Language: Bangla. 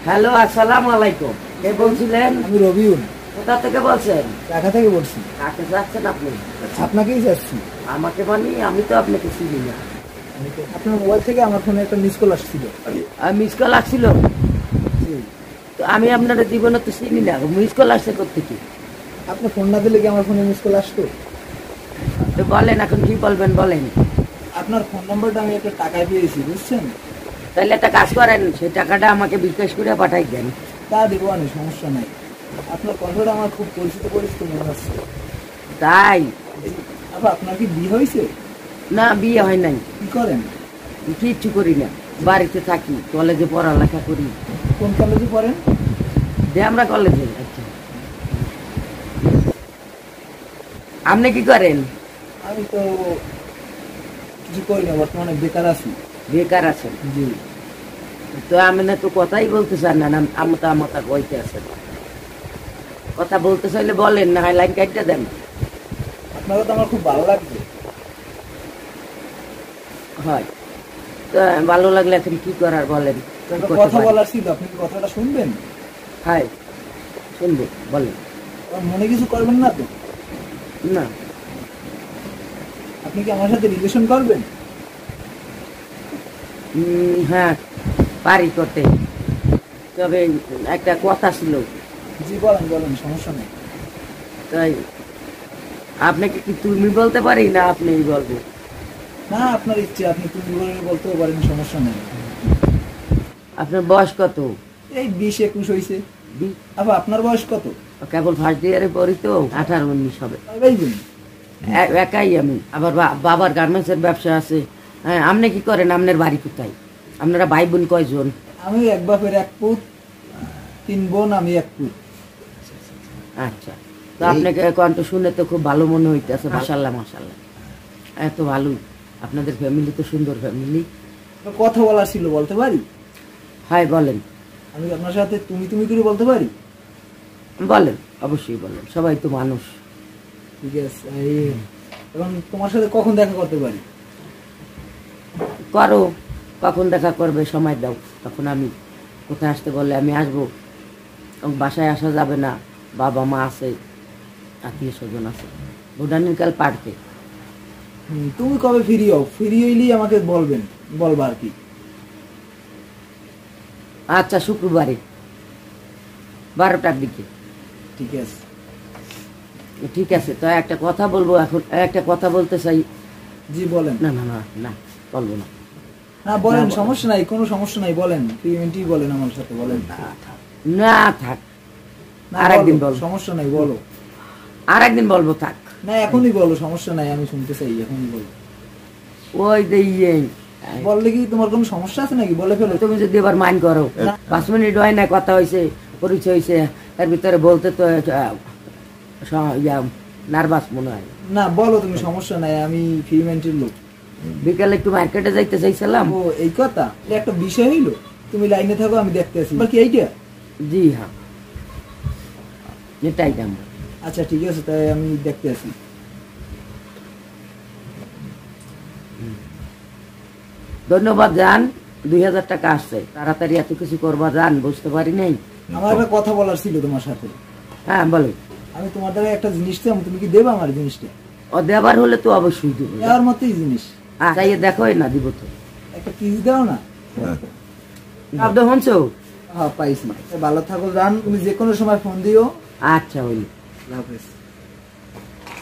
হ্যালো, আসসালামু আলাইকুম। কে বলছিলেন? আমি রবিউল। কোথা থেকে বলছেন? ঢাকা থেকে বলছি। কাকে যাচ্ছেন আপনি? আপনাকেই যাচ্ছি। আমাকে মানে? আমি তো আপনাকে চিনি না। আপনার মোবাইল থেকে আমার ফোনে একটা মিস কল আসছিল। মিস কল আসছিল? তো আমি আপনার জীবনে তো চিনি না, মিস কল আসছে কোথেকে? আপনি ফোন না দিলে কি আমার ফোনে মিস কল আসতো? তো বলেন, এখন কি বলবেন বলেন। আপনার ফোন নাম্বারটা আমি একটা টাকায় পেয়েছি, বুঝছেন? তাহলে একটা কাজ করেন, সেই টাকাটা আমাকে বিকাশ করে পাঠাই দেন। তা দেবো আনি, সমস্যা নাই। আপনার কথাটা আমার খুব পরিচিত মনে হচ্ছে। তাই? আবার আপনার কি বিয়ে হয়েছে? না, বিয়ে হয় নাই। কি করেন? কিচ্ছু করি না, বাড়িতে থাকি, কলেজে পড়ালেখা করি। কোন কলেজে পড়েন? আমরা কলেজে। আচ্ছা, আপনি কি করেন? আমি তো কিছু করি না, বর্তমানে বেকার আছি। বেকার আছেন? জি। তো আমি না তো কথাই বলতে চান না, আমতা আমতা কইতে আছেন। কথা বলতে চাইলে বলেন, না হয় লাইন কাটতে দেন। আপনাকে তো আমার খুব ভালো লাগছে। হয় তো, ভালো লাগলে এখন কি করার বলেন। কথা বলার ছিল, আপনি কি কথাটা শুনবেন? হ্যাঁ, শুনবো, বলেন। মনে কিছু করবেন না তো? না। আপনি কি আমার সাথে রিলেশন করবেন? হ্যাঁ, পারি করতে, তবে একটা কথা ছিল। জি বলেন বলেন, সমস্যা নেই। তাই আপনাকে কি তুমি বলতে পারি না আপনি বলবো? না, আপনার ইচ্ছে, আপনি তুমি বলতেও পারেন, সমস্যা নেই। আপনার বয়স কত? এই 20-21 হয়েছে। আবার আপনার বয়স কত? কেবল ফার্স্ট ইয়ারে পড়ি তো, 18-19 হবে। একাই আমি, আবার বাবার গার্মেন্টসের ব্যবসা আছে। হ্যাঁ, আপনি কি করেন? আপনার বাড়ি কোথায়? আপনারা ভাই বোন কয়জন? আমি এক বাপের এক পুত, 3 বোন, আমি এক পুত। আচ্ছা, তো আপনাকে কণ্ঠ শুনে তো খুব ভালো মনে হইতেছে। মাশাআল্লাহ মাশাআল্লাহ, এত ভালো। আপনাদের ফ্যামিলি তো সুন্দর ফ্যামিলি। কথা বলার ছিল, বলতে পারি? হ্যাঁ বলেন। আমি আপনার সাথে তুমি তুমি করে বলতে পারি? বলেন, অবশ্যই বলেন, সবাই তো মানুষ। ঠিক আছে, এবং তোমার সাথে কখন দেখা করতে পারি? করো, কখন দেখা করবে সময় দাও, তখন আমি কোথায় আসতে বললে আমি আসবো। বাসায় আসা যাবে না, বাবা মা আছে, আত্মীয় স্বজন আছে। বোটানিক্যাল পার্কে। তুমি কবে ফ্রি হও? ফ্রি হইলেই আমাকে বলবেন, বলবা আর কি। আচ্ছা, শুক্রবারে 12টার দিকে। ঠিক আছে। ঠিক আছে, তো একটা কথা বলবো, এখন একটা কথা বলতে চাই। জি বলেন। না না না না, বলবো না। না বলেন, সমস্যা নাই, কোনো সমস্যা নাই, বলেন। 3 মিনিটই বলেন আমার সাথে, বলেন। না থাক, আরেকদিন বল। সমস্যা নাই, বলো। আরেকদিন বলবো, থাক। না, এখনই বলো, সমস্যা নাই, আমি শুনতে চাই, এখনই বলো। ওই দিয়ে বললে কি তোমার কোনো সমস্যা আছে নাকি? বলে ফেলো। তুমি যদি এবার মাইন্ড করো, 5 মিনিট হয় না, কথা হয়েছে, পরিচয় হয়েছে, এর ভিতরে বলতে তো নার্ভাস মনে হয়। না বলো তুমি, সমস্যা নাই, আমি ফ্রি মাইন্ডের লোক। বিকালে একটু মার্কেটে যাইতে চাইছিলাম। ও এই কথা, একটা বিষয় হইলো। তুমি লাইনে থাকো, আমি দেখতে আসি। বাকি এইটা? জি হ্যাঁ, এটাই দাম। আচ্ছা ঠিক আছে, তাই আমি দেখতে আসি। ধন্যবাদ জান, 2000 টাকা আসছে। তাড়াতাড়ি এত কিছু করবা জান, বুঝতে পারি নাই। আমার একটা কথা বলার ছিল তোমার সাথে। হ্যাঁ বলো। আমি তোমার দ্বারা একটা জিনিস চাই, তুমি কি দেবা আমার জিনিসটা? ও দেবার হলে তো অবশ্যই দেবো। দেওয়ার মতোই জিনিস। চাইয়ে দেখো না, দিব তো। একটা কিস দাও না। শব্দ শুনছো? হ্যাঁ পাইছি। ভালো থাকো জান, তুমি যে কোনো সময় ফোন দিও। আচ্ছা, হইল। আল্লাহ হাফেজ।